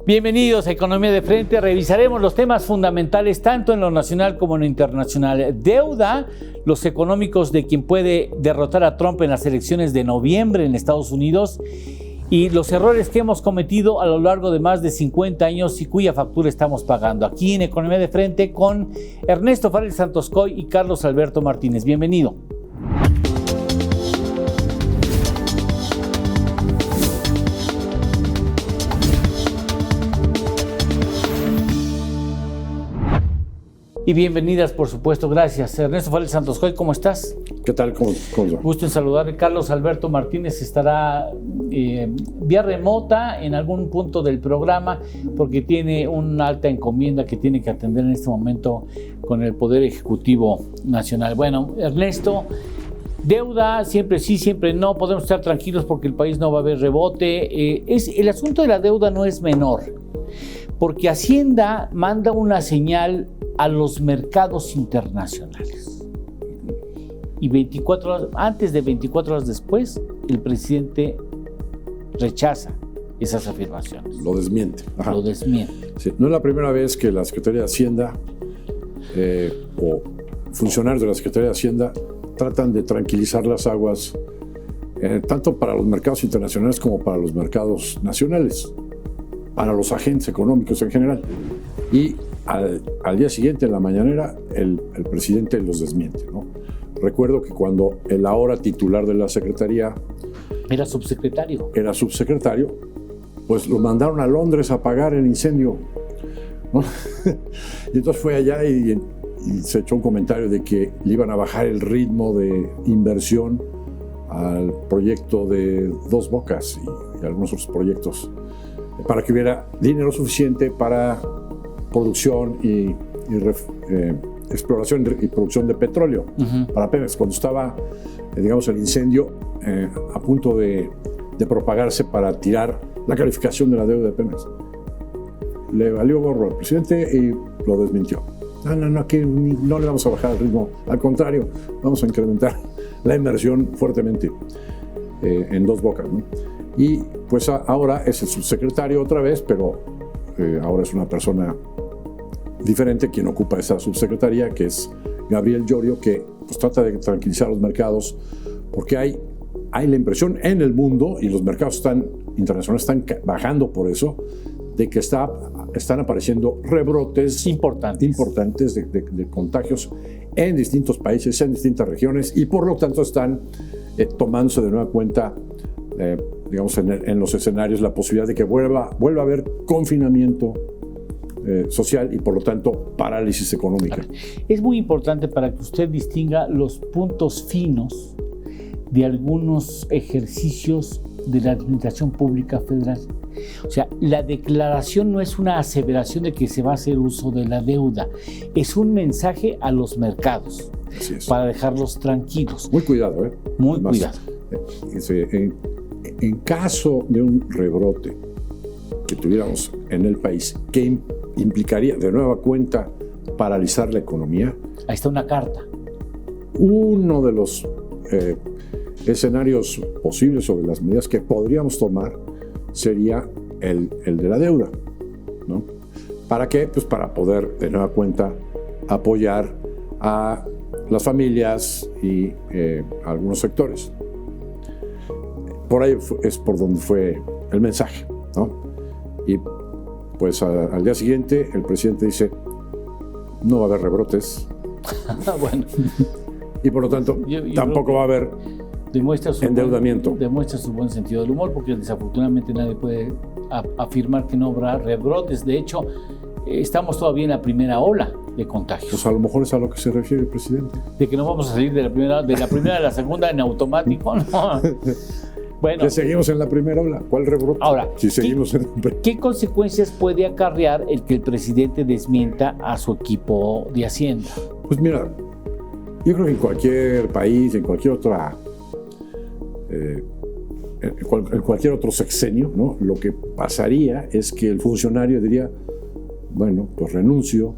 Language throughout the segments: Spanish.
Bienvenidos a Economía de Frente. Revisaremos los temas fundamentales tanto en lo nacional como en lo internacional. Deuda, los económicos de quien puede derrotar a Trump en las elecciones de noviembre en Estados Unidos y los errores que hemos cometido a lo largo de más de 50 años y cuya factura estamos pagando. Aquí en Economía de Frente con Ernesto Farel Santoscoy y Carlos Alberto Martínez. Bienvenido. Y bienvenidas, por supuesto. Gracias. Ernesto Farel Santoscoy, ¿cómo estás? ¿Qué tal? ¿Cómo? Gusto en saludar. Carlos Alberto Martínez estará vía remota en algún punto del programa porque tiene una alta encomienda que tiene que atender en este momento con el Poder Ejecutivo Nacional. Bueno, Ernesto, deuda, siempre sí, siempre no. Podemos estar tranquilos porque el país no va a haber rebote. El asunto de la deuda no es menor, porque Hacienda manda una señal a los mercados internacionales. Y 24 horas, antes de 24 horas después, el presidente rechaza esas afirmaciones. Lo desmiente. Ajá. Lo desmiente. Sí, no es la primera vez que la Secretaría de Hacienda o funcionarios de la Secretaría de Hacienda tratan de tranquilizar las aguas, tanto para los mercados internacionales como para los mercados nacionales, para los agentes económicos en general. Y al día siguiente, en la mañanera, el presidente los desmiente, ¿no? Recuerdo que cuando el ahora titular de la Secretaría era subsecretario, pues lo mandaron a Londres a apagar el incendio, ¿no? Y entonces fue allá y se echó un comentario de que le iban a bajar el ritmo de inversión al proyecto de Dos Bocas y algunos otros proyectos, para que hubiera dinero suficiente para producción y exploración y producción de petróleo para Pemex, cuando estaba, digamos, el incendio a punto de propagarse para tirar la calificación de la deuda de Pemex. Le valió gorro al presidente y lo desmintió. No, aquí no le vamos a bajar el ritmo, al contrario, vamos a incrementar la inversión fuertemente en Dos Bocas, ¿no? Y pues ahora es el subsecretario otra vez, pero ahora es una persona diferente quien ocupa esa subsecretaría, que es Gabriel Llorio, que pues trata de tranquilizar los mercados, porque hay la impresión en el mundo, y los mercados internacionales están bajando por eso, de que están apareciendo rebrotes importantes de contagios en distintos países, en distintas regiones, y por lo tanto están tomándose de nueva cuenta, digamos, en los escenarios la posibilidad de que vuelva a haber confinamiento social y por lo tanto parálisis económica. Es muy importante para que usted distinga los puntos finos de algunos ejercicios de la Administración Pública Federal. O sea, la declaración no es una aseveración de que se va a hacer uso de la deuda, es un mensaje a los mercados para dejarlos tranquilos. Muy cuidado, ¿eh? Muy cuidado. En caso de un rebrote que tuviéramos en el país, que implicaría de nueva cuenta paralizar la economía. Ahí está una carta. Uno de los escenarios posibles o de las medidas que podríamos tomar sería el de la deuda, ¿no? ¿Para qué? Pues para poder de nueva cuenta apoyar a las familias y a algunos sectores. Por ahí es por donde fue el mensaje, ¿no? Y pues al día siguiente el presidente dice, no va a haber rebrotes. Bueno. Y por lo tanto tampoco va a haber endeudamiento. Demuestra su buen sentido del humor, porque desafortunadamente nadie puede afirmar que no habrá rebrotes. De hecho, estamos todavía en la primera ola de contagios. Pues a lo mejor es a lo que se refiere el presidente. De que no vamos a salir de la primera a la segunda en automático, ¿no? Bueno, que seguimos en la primera ola. ¿Cuál rebrote? Ahora, si seguimos ¿qué consecuencias puede acarrear el que el presidente desmienta a su equipo de Hacienda? Pues mira, yo creo que en cualquier país, en cualquier otra, en cualquier otro sexenio, ¿no? Lo que pasaría es que el funcionario diría, bueno, pues renuncio,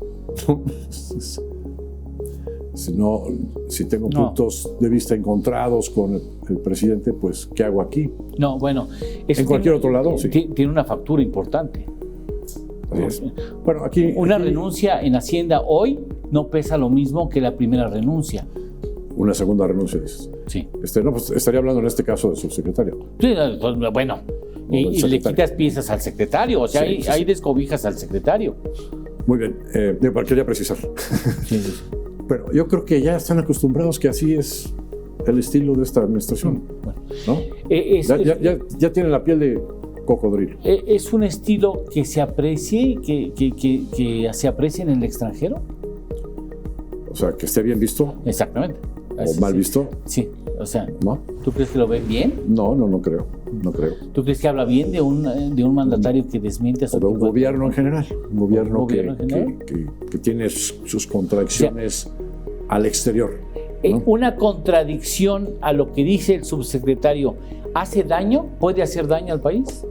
¿no? Si tengo puntos de vista encontrados con el presidente, pues ¿qué hago aquí? No, bueno, en cualquier otro lado, sí. Tiene una factura importante. Así es. Bueno, aquí... Una renuncia en Hacienda hoy no pesa lo mismo que la primera renuncia. Una segunda renuncia, dices. Sí. No, pues estaría hablando en este caso del subsecretario. Sí, bueno, y le quitas piezas al secretario, o sea, Sí, ahí descobijas al secretario. Muy bien, quería precisar. Sí, sí. Pero yo creo que ya están acostumbrados que así es el estilo de esta administración, Bueno. ¿no? Ya tienen la piel de cocodrilo. ¿Es un estilo que se aprecie, que se aprecie en el extranjero? O sea, que esté bien visto. Exactamente. ¿O mal visto? Sí, o sea, ¿No? ¿tú crees que lo ven bien? No creo. No creo. ¿Tú crees que habla bien de un mandatario que desmiente a su O de un gobierno en general. Un gobierno en general? que tiene sus contradicciones al exterior, ¿no? Una contradicción a lo que dice el subsecretario, ¿hace daño? ¿Puede hacer daño al país?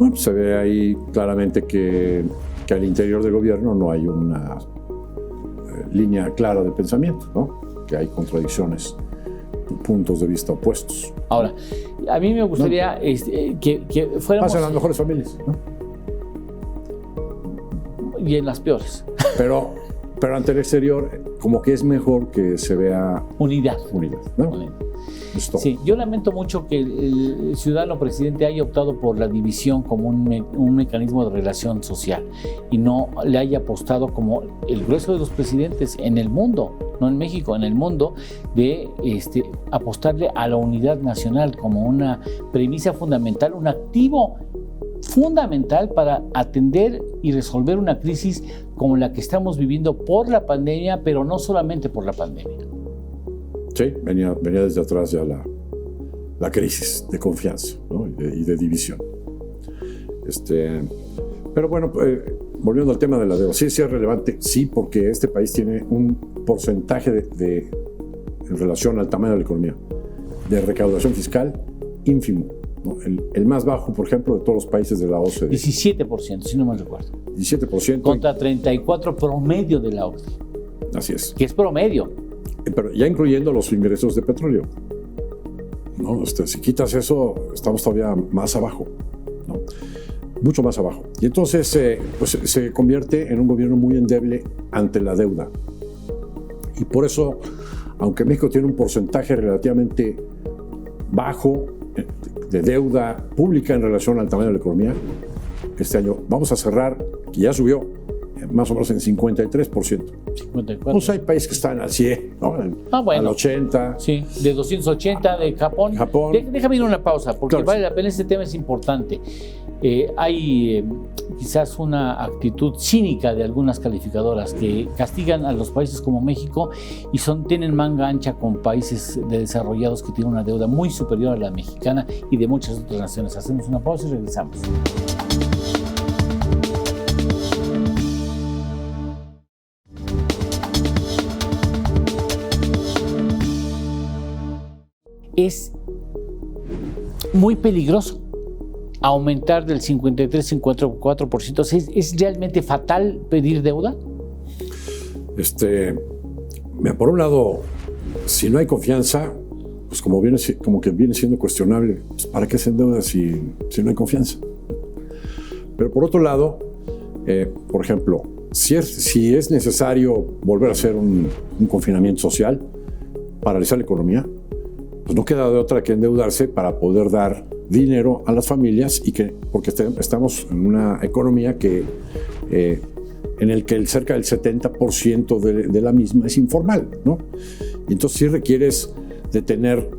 Bueno, se ve ahí claramente que al interior del gobierno no hay una línea clara de pensamiento, ¿no? Que hay contradicciones, puntos de vista opuestos. Ahora, a mí me gustaría que fuéramos... Pasa en las mejores familias, ¿no? Y en las peores. Pero ante el exterior, como que es mejor que se vea Unidad. ¿no? Unidad. Es todo. Sí, yo lamento mucho que el ciudadano presidente haya optado por la división como un mecanismo de relación social y no le haya apostado, como el grueso de los presidentes en el mundo, no en México, en el mundo, de apostarle a la unidad nacional como una premisa fundamental, un activo fundamental para atender y resolver una crisis como la que estamos viviendo por la pandemia, pero no solamente por la pandemia. Sí, venía desde atrás ya la crisis de confianza, ¿no? y de división. Pero bueno, volviendo al tema de la deuda, sí es relevante, sí, porque este país tiene un porcentaje en relación al tamaño de la economía, de recaudación fiscal ínfimo, ¿no? El más bajo, por ejemplo, de todos los países de la OCDE. 17%, si no mal recuerdo. 17%. Contra 34% promedio de la OCDE. Así es. Que es promedio. Pero ya incluyendo los ingresos de petróleo, ¿no? Si quitas eso, estamos todavía más abajo, ¿no? Mucho más abajo. Y entonces pues se convierte en un gobierno muy endeble ante la deuda. Y por eso, aunque México tiene un porcentaje relativamente bajo de deuda pública en relación al tamaño de la economía, este año vamos a cerrar, que ya subió, más o menos en 53%. 54. Pues hay países que están al 100, ¿no? Bueno. Al 80. Sí, de 280 de Japón. Déjame ir a una pausa, porque claro, vale la pena, este tema es importante. Hay quizás una actitud cínica de algunas calificadoras que castigan a los países como México y tienen manga ancha con países desarrollados que tienen una deuda muy superior a la mexicana y de muchas otras naciones. Hacemos una pausa y regresamos. Es muy peligroso aumentar del 53-54%. ¿Es realmente fatal pedir deuda? Por un lado, si no hay confianza, pues como que viene siendo cuestionable, pues ¿para qué se endeuda si no hay confianza? Pero por otro lado, por ejemplo, si es necesario volver a hacer un confinamiento social, paralizar la economía, pues no queda de otra que endeudarse para poder dar dinero a las familias porque estamos en una economía en el que cerca del 70% de la misma es informal, ¿no? Y entonces sí requieres de tener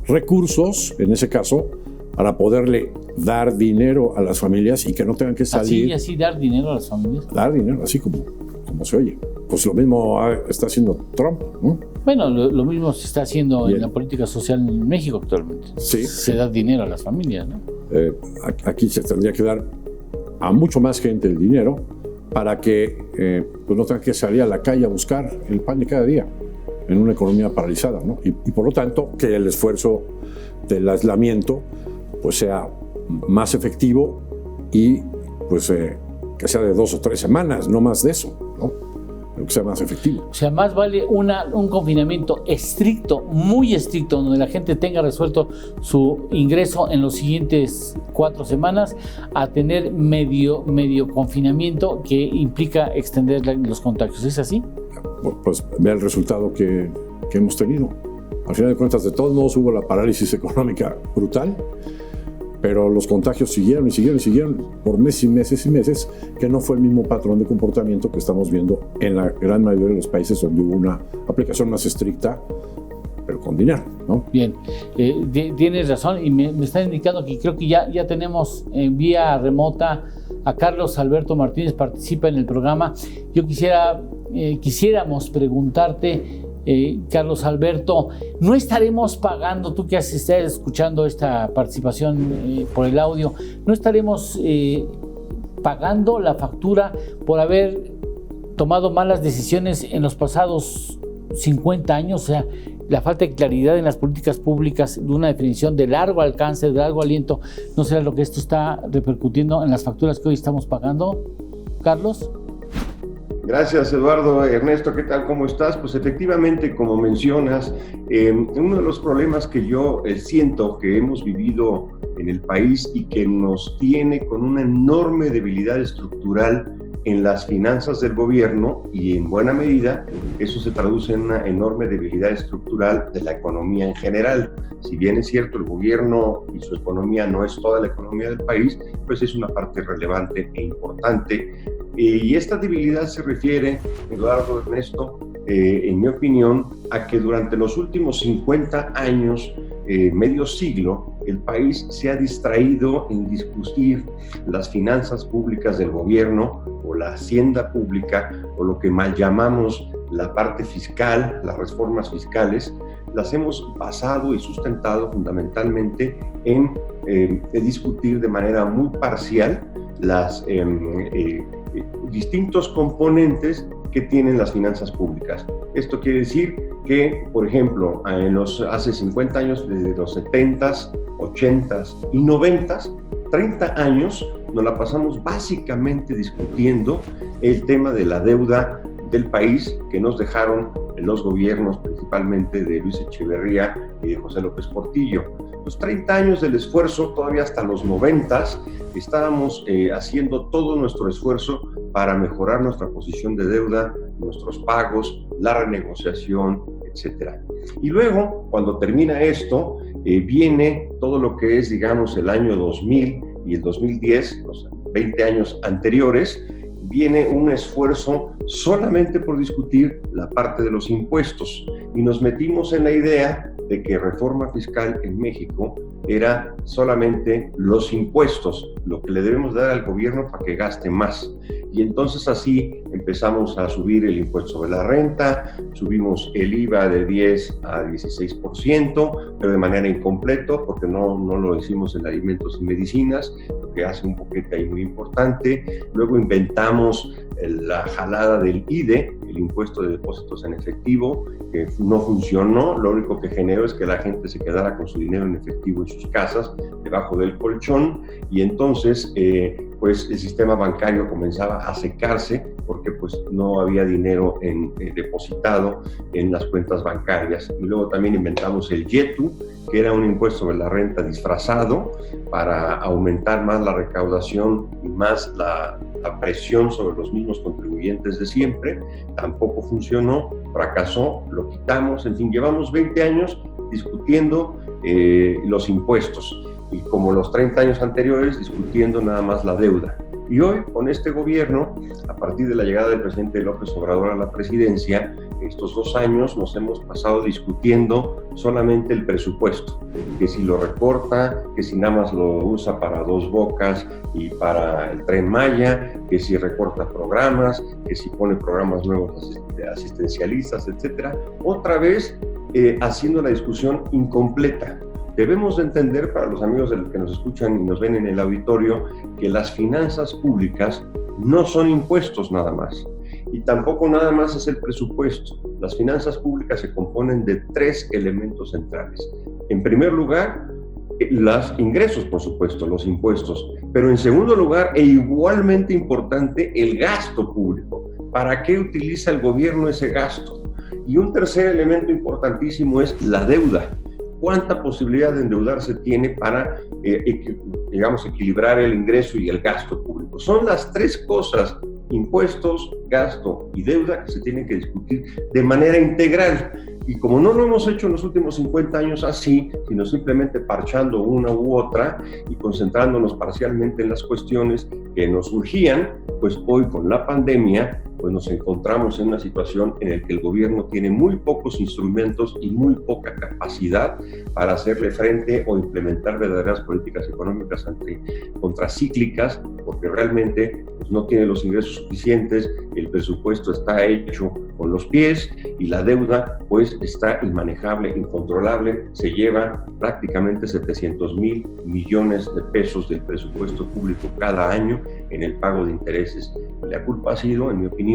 recursos, en ese caso, para poderle dar dinero a las familias y que no tengan que salir. Así dar dinero a las familias. Dar dinero, así como se oye. Pues lo mismo está haciendo Trump, ¿no? Bueno, lo mismo se está haciendo en la política social en México actualmente. Sí. Se da dinero a las familias, ¿no? Aquí se tendría que dar a mucho más gente el dinero para que pues no tengan que salir a la calle a buscar el pan de cada día en una economía paralizada, ¿no? Y por lo tanto, que el esfuerzo del aislamiento pues sea más efectivo y pues que sea de 2 o 3 semanas, no más de eso, ¿no? que sea más efectivo. O sea, más vale un confinamiento estricto, muy estricto, donde la gente tenga resuelto su ingreso en los siguientes 4 semanas, a tener medio confinamiento que implica extender los contagios. ¿Es así? Pues vea el resultado que hemos tenido. Al final de cuentas, de todos modos, hubo la parálisis económica brutal, pero los contagios siguieron por meses, que no fue el mismo patrón de comportamiento que estamos viendo en la gran mayoría de los países donde hubo una aplicación más estricta, pero con dinero, ¿no? Bien, tienes razón, y me están indicando que creo que ya tenemos en vía remota a Carlos Alberto Martínez, participa en el programa. Yo quisiéramos preguntarte, Carlos Alberto, ¿no estaremos pagando, tú que estás escuchando esta participación por el audio, no estaremos pagando la factura por haber tomado malas decisiones en los pasados 50 años? O sea, la falta de claridad en las políticas públicas, de una definición de largo alcance, de largo aliento, ¿no será lo que esto está repercutiendo en las facturas que hoy estamos pagando, Carlos? Gracias, Eduardo. Ernesto, ¿qué tal? ¿Cómo estás? Pues efectivamente, como mencionas, uno de los problemas que yo siento que hemos vivido en el país y que nos tiene con una enorme debilidad estructural en las finanzas del gobierno, y en buena medida eso se traduce en una enorme debilidad estructural de la economía en general. Si bien es cierto, el gobierno y su economía no es toda la economía del país, pues es una parte relevante e importante. Y esta debilidad se refiere, Eduardo, Ernesto, en mi opinión, a que durante los últimos 50 años, medio siglo, el país se ha distraído en discutir las finanzas públicas del gobierno o la hacienda pública, o lo que mal llamamos la parte fiscal, las reformas fiscales. Las hemos basado y sustentado fundamentalmente en discutir de manera muy parcial las distintos componentes que tienen las finanzas públicas. Esto quiere decir que, por ejemplo, hace 50 años, desde los 70s, 80s y 90s, 30 años nos la pasamos básicamente discutiendo el tema de la deuda del país que nos dejaron los gobiernos, principalmente de Luis Echeverría y de José López Portillo. Los 30 años del esfuerzo, todavía hasta los 90s, estábamos haciendo todo nuestro esfuerzo para mejorar nuestra posición de deuda, nuestros pagos, la renegociación, etc. Y luego, cuando termina esto, viene todo lo que es, digamos, el año 2000 y el 2010, los 20 años anteriores, viene un esfuerzo solamente por discutir la parte de los impuestos, y nos metimos en la idea de que reforma fiscal en México era solamente los impuestos, lo que le debemos dar al gobierno para que gaste más. Y entonces así empezamos a subir el impuesto sobre la renta, subimos el IVA de 10 a 16%, pero de manera incompleta, porque no lo hicimos en alimentos y medicinas, lo que hace un poquete ahí muy importante. Luego inventamos la jalada del IDE, el impuesto de depósitos en efectivo, que no funcionó. Lo único que generó es que la gente se quedara con su dinero en efectivo en sus casas, debajo del colchón, y entonces pues el sistema bancario comenzaba a secarse porque pues no había dinero depositado en las cuentas bancarias. Y luego también inventamos el YETU, que era un impuesto sobre la renta disfrazado para aumentar más la recaudación y más la presión sobre los mismos contribuyentes de siempre. Tampoco funcionó, fracasó, lo quitamos. En fin, llevamos 20 años discutiendo los impuestos, y como los 30 años anteriores, discutiendo nada más la deuda. Y hoy, con este gobierno, a partir de la llegada del presidente López Obrador a la presidencia, estos 2 años nos hemos pasado discutiendo solamente el presupuesto, que si lo recorta, que si nada más lo usa para Dos Bocas y para el Tren Maya, que si recorta programas, que si pone programas nuevos asistencialistas, etc. Otra vez haciendo la discusión incompleta. Debemos de entender, para los amigos que nos escuchan y nos ven en el auditorio, que las finanzas públicas no son impuestos nada más, y tampoco nada más es el presupuesto. Las finanzas públicas se componen de 3 elementos centrales. En primer lugar, los ingresos, por supuesto, los impuestos, pero en segundo lugar, e igualmente importante, el gasto público. ¿Para qué utiliza el gobierno ese gasto? Y un tercer elemento importantísimo es la deuda. ¿Cuánta posibilidad de endeudarse tiene para, digamos, equilibrar el ingreso y el gasto público? Son las tres cosas, impuestos, gasto y deuda, que se tienen que discutir de manera integral. Y como no lo hemos hecho en los últimos 50 años así, sino simplemente parchando una u otra y concentrándonos parcialmente en las cuestiones que nos urgían, pues hoy con la pandemia pues nos encontramos en una situación en la que el gobierno tiene muy pocos instrumentos y muy poca capacidad para hacerle frente o implementar verdaderas políticas económicas contracíclicas, porque realmente pues, no tiene los ingresos suficientes, el presupuesto está hecho con los pies y la deuda pues está inmanejable, incontrolable, se lleva prácticamente 700,000 millones de pesos del presupuesto público cada año en el pago de intereses. La culpa ha sido, en mi opinión,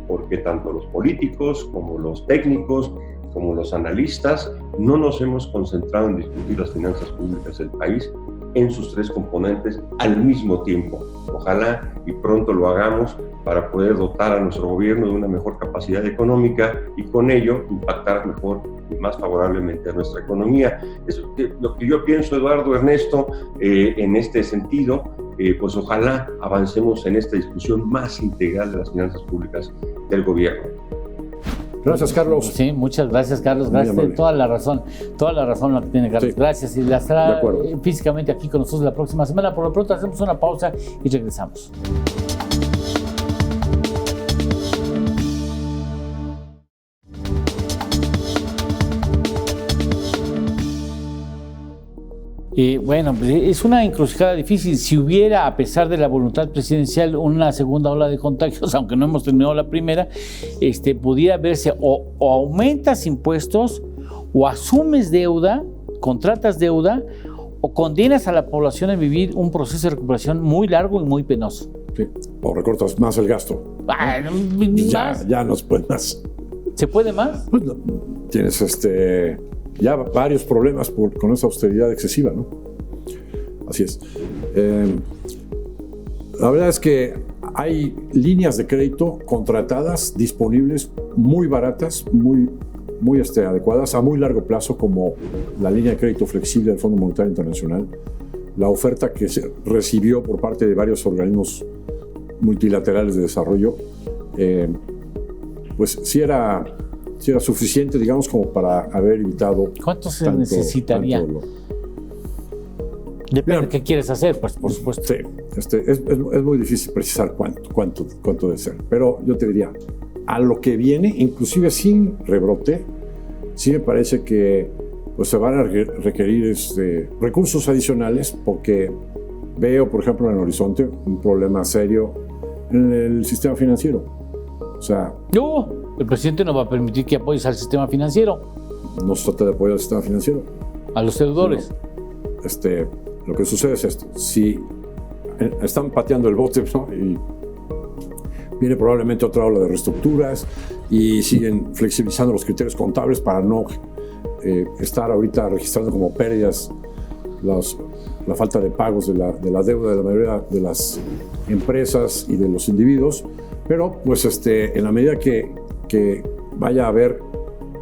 porque tanto los políticos como los técnicos, como los analistas, no nos hemos concentrado en discutir las finanzas públicas del país en sus tres componentes al mismo tiempo. Ojalá y pronto lo hagamos para poder dotar a nuestro gobierno de una mejor capacidad económica y con ello impactar mejor y más favorablemente a nuestra economía. Es lo que yo pienso, Eduardo, Ernesto, en este sentido. Pues ojalá avancemos en esta discusión más integral de las finanzas públicas del gobierno. Gracias, Carlos. Sí, muchas gracias, Carlos. Gracias, toda la razón lo que tiene Carlos. Sí. Gracias, y la estará físicamente aquí con nosotros la próxima semana. Por lo pronto hacemos una pausa y regresamos. Bueno, es una encrucijada difícil. Si hubiera, a pesar de la voluntad presidencial, una segunda ola de contagios, aunque no hemos terminado la primera, pudiera verse o aumentas impuestos, o asumes deuda, contratas deuda, o condenas a la población a vivir un proceso de recuperación muy largo y muy penoso. Sí, o recortas más el gasto. Ya no se puede más. ¿Se puede más? Pues no, tienes ya varios problemas con esa austeridad excesiva, ¿no? Así es. La verdad es que hay líneas de crédito contratadas, disponibles, muy baratas, muy adecuadas, a muy largo plazo, como la línea de crédito flexible del Fondo Monetario Internacional, la oferta que se recibió por parte de varios organismos multilaterales de desarrollo, pues sí era suficiente, digamos, como para haber evitado. ¿Cuánto se necesitaría? Depende de qué quieres hacer, pues, por supuesto. Sí, es muy difícil precisar cuánto debe ser. Pero yo te diría, a lo que viene, inclusive sin rebrote, sí me parece que pues, se van a requerir recursos adicionales, porque veo, por ejemplo, en el horizonte un problema serio en el sistema financiero. O sea... El presidente no va a permitir que apoyes al sistema financiero. No se trata de apoyar al sistema financiero. A los deudores. Lo que sucede es esto. Si están pateando el bote, ¿no? Y viene probablemente otra ola de reestructuras y siguen flexibilizando los criterios contables para no estar ahorita registrando como pérdidas la falta de pagos de la deuda de la mayoría de las empresas y de los individuos. Pero pues en la medida que vaya a haber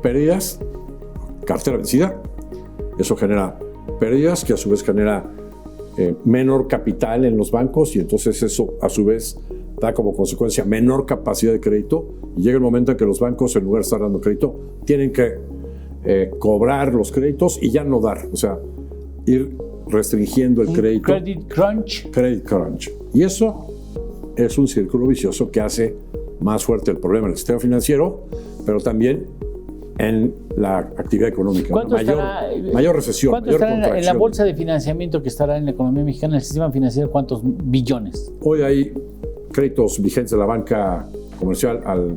pérdidas, cartera vencida, eso genera pérdidas, que a su vez genera menor capital en los bancos, y entonces eso a su vez da como consecuencia menor capacidad de crédito, y llega el momento en que los bancos, en lugar de estar dando crédito, tienen que cobrar los créditos y ya no dar, o sea, ir restringiendo el crédito. Credit crunch. Credit crunch. Y eso es un círculo vicioso que hace más fuerte el problema en el sistema financiero, pero también en la actividad económica. Mayor recesión. ¿Cuánto estará en la bolsa de financiamiento que estará en la economía mexicana, el sistema financiero? ¿Cuántos billones? Hoy hay créditos vigentes de la banca comercial al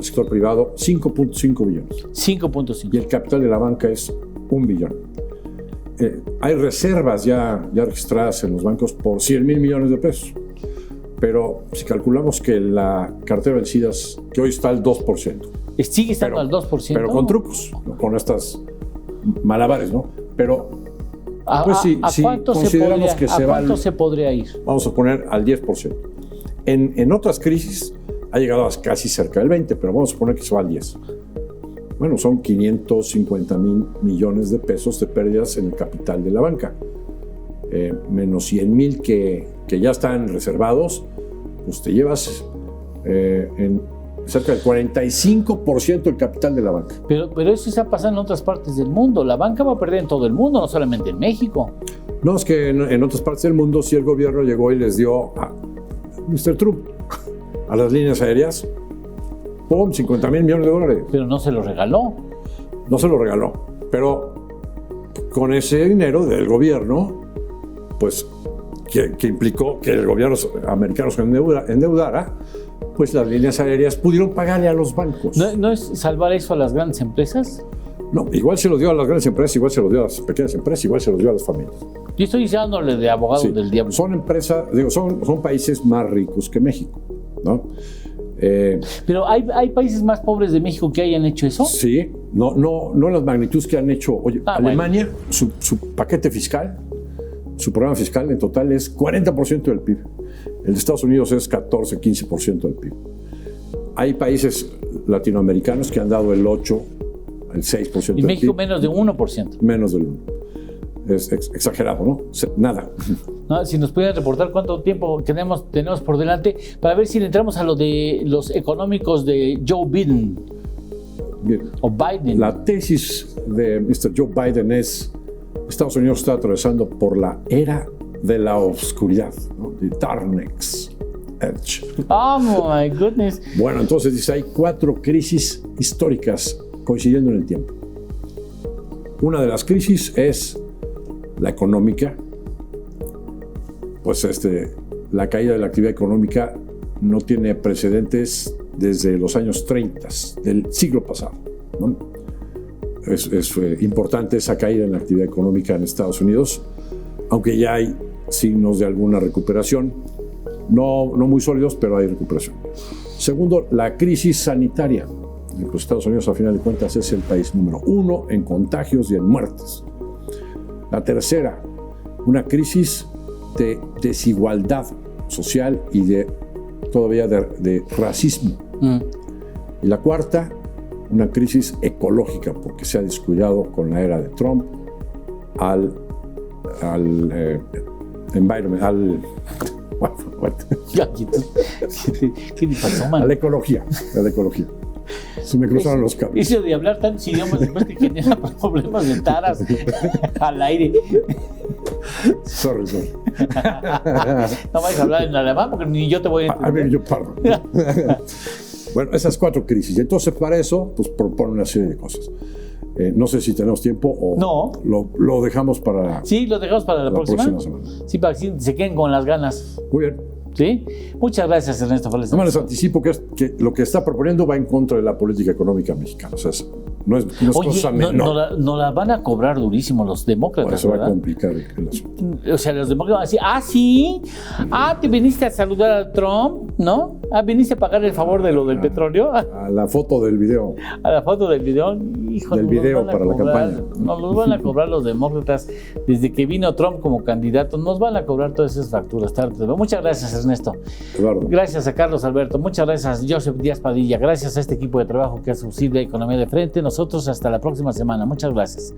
sector privado, 5.5 billones. 5.5. Y el capital de la banca es 1 billón. Hay reservas ya registradas en los bancos por 100,000 millones de pesos. Pero si calculamos que la cartera vencidas, que hoy está al 2%. Sigue estando al 2%. Pero con trucos, ¿no? Con estas malabares, ¿no? Pero pues si consideramos que ¿a cuánto se podría ir? Vamos a poner al 10%. En otras crisis, ha llegado a casi cerca del 20, pero vamos a suponer que se va al 10. Bueno, son 550,000 millones de pesos de pérdidas en el capital de la banca. Menos 100,000 que ya están reservados, pues te llevas en cerca del 45% del capital de la banca. Pero eso está pasando en otras partes del mundo. La banca va a perder en todo el mundo, no solamente en México. No, es que en otras partes del mundo sí el gobierno llegó y les dio a Mr. Trump, a las líneas aéreas, ¡pum!, 50,000 millones de dólares. Pero no se lo regaló. No se lo regaló, pero con ese dinero del gobierno, pues que implicó que el gobierno americano se endeudara, pues las líneas aéreas pudieron pagarle a los bancos. ¿No es salvar eso a las grandes empresas? No, igual se lo dio a las grandes empresas, igual se lo dio a las pequeñas empresas, igual se lo dio a las familias. Yo estoy llamándole de abogado del diablo. Son empresas, son países más ricos que México, ¿no? Pero ¿hay países más pobres de México que hayan hecho eso? Sí, no las magnitudes que han hecho. Oye, Alemania, bueno, su paquete fiscal, su programa fiscal en total es 40% del PIB. El de Estados Unidos es 14, 15% del PIB. Hay países latinoamericanos que han dado el 8, el 6% del PIB. Y México menos de 1%. Menos del 1%. Es exagerado, ¿no? Nada. ¿No? Si nos pudieran reportar cuánto tiempo tenemos por delante para ver si le entramos a lo de los económicos de Joe Biden. Bien. O Biden. La tesis de Mr. Joe Biden es: Estados Unidos está atravesando por la era de la oscuridad, ¿no? The Darkness Edge. Oh my goodness. Bueno, entonces dice, hay 4 crisis históricas coincidiendo en el tiempo. Una de las crisis es la económica. Pues la caída de la actividad económica no tiene precedentes desde los años 30 del siglo pasado, ¿no? Es importante esa caída en la actividad económica en Estados Unidos, aunque ya hay signos de alguna recuperación, no muy sólidos, pero hay recuperación. Segundo, la crisis sanitaria. Los Estados Unidos, a final de cuentas, es el país número 1 en contagios y en muertes. La tercera, una crisis de desigualdad social y todavía de racismo. Y la cuarta, una crisis ecológica, porque se ha descuidado con la era de Trump al environment, ¿Qué le pasó, man? a la ecología. Se me cruzaron los cables. Eso de hablar tantos idiomas después te genera problemas de taras al aire. Sorry. No vayas a hablar en alemán porque ni yo te voy a entender. A ver, yo paro. Bueno, esas 4 crisis. Entonces, para eso, pues propone una serie de cosas. No sé si tenemos tiempo o no. Lo dejamos para... Sí, lo dejamos para la próxima semana. Sí, para que se queden con las ganas. Muy bien. ¿Sí? Muchas gracias, Ernesto Flores. No, les anticipo que lo que está proponiendo va en contra de la política económica mexicana. O sea, no es cosa menor. No la van a cobrar durísimo los demócratas, bueno, eso ¿verdad? va a complicar el asunto. O sea, los demócratas van a decir, ¿sí? ¿Te viniste a saludar a Trump? ¿No? ¿Viniste a pagar el favor de lo del petróleo? A la foto del video. A la foto del video. Hijo, del video para la campaña. Nos los van a cobrar los demócratas. Desde que vino Trump como candidato, nos van a cobrar todas esas facturas tarde. Muchas gracias, Ernesto. Eduardo. Gracias a Carlos Alberto. Muchas gracias a Joseph Díaz Padilla. Gracias a este equipo de trabajo que hace posible Economía de Frente. Nosotros hasta la próxima semana. Muchas gracias.